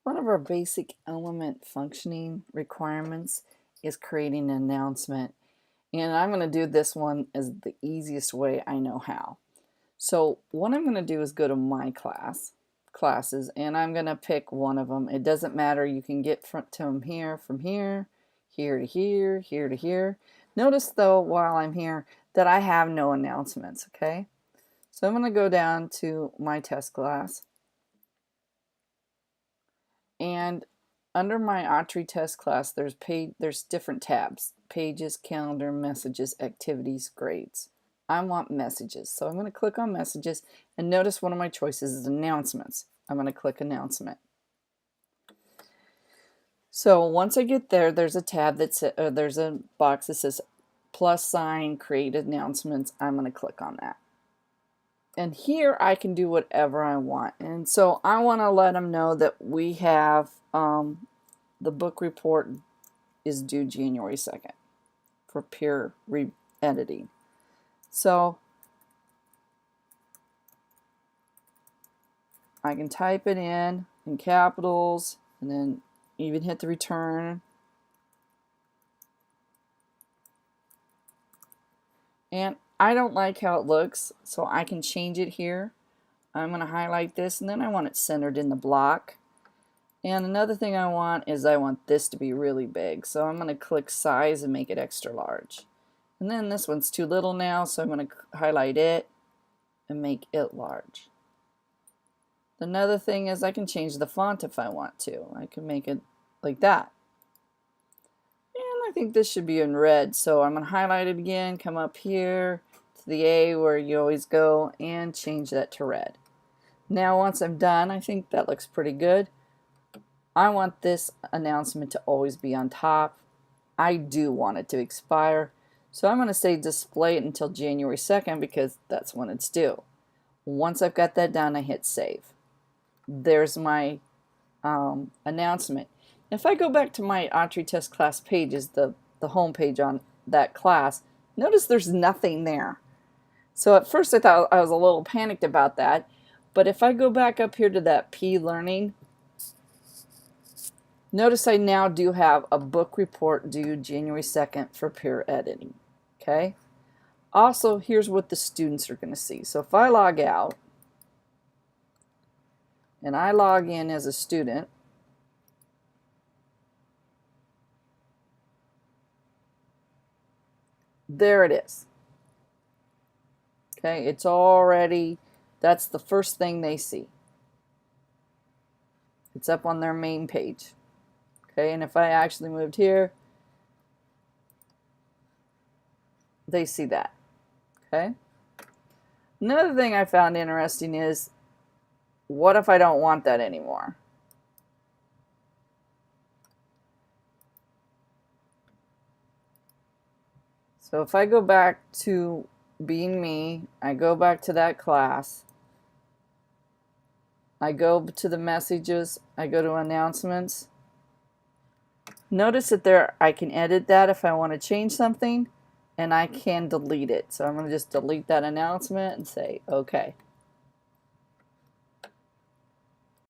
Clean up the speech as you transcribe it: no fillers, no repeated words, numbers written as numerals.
One of our basic element functioning requirements is creating an announcement. And I'm going to do this one as the easiest way I know how. So what I'm going to do is go to my classes, and I'm going to pick one of them. It doesn't matter. You can get to them here, from here, here to here, here to here. Notice though, while I'm here, that I have no announcements, okay? So I'm going to go down to my test class. And under my Autry test class, there's different tabs: pages, calendar, messages, activities, grades. I want messages, so I'm going to click on messages, and notice one of my choices is announcements. I'm going to click announcement. So once I get there, there's a tab there's a box that says plus sign, create announcements. I'm going to click on that. And here I can do whatever I want. And so I want to let them know that we have the book report is due January 2nd for peer editing. So I can type it in capitals and then even hit the return. And I don't like how it looks, so I can change it here. I'm going to highlight this, and then I want it centered in the block. And another thing I want is I want this to be really big, so I'm going to click size and make it extra large. And then this one's too little now, so I'm going to highlight it and make it large. Another thing is I can change the font if I want to. I can make it like that. And I think this should be in red, so I'm going to highlight it again, come up here to the A where you always go, and change that to red. Now once I'm done, I think that looks pretty good. I want this announcement to always be on top. I do want it to expire, so I'm going to say display it until January 2nd because that's when it's due. Once I've got that done, I hit save. There's my announcement. If I go back to my Autry test class pages, the home page on that class, notice there's nothing there. So at first I thought I was a little panicked about that, but if I go back up here to that P Learning, notice I now do have a book report due January 2nd for peer editing. Okay. Also, here's what the students are going to see. So if I log out and I log in as a student, there it is. Okay, it's already, that's the first thing they see. It's up on their main page. Okay, and if I actually moved here, they see that. Okay. Another thing I found interesting is, what if I don't want that anymore? So if I go back to being me, I go back to that class, I go to the messages, I go to announcements. Notice that there I can edit that if I want to change something, and I can delete it. So I'm going to just delete that announcement and say okay.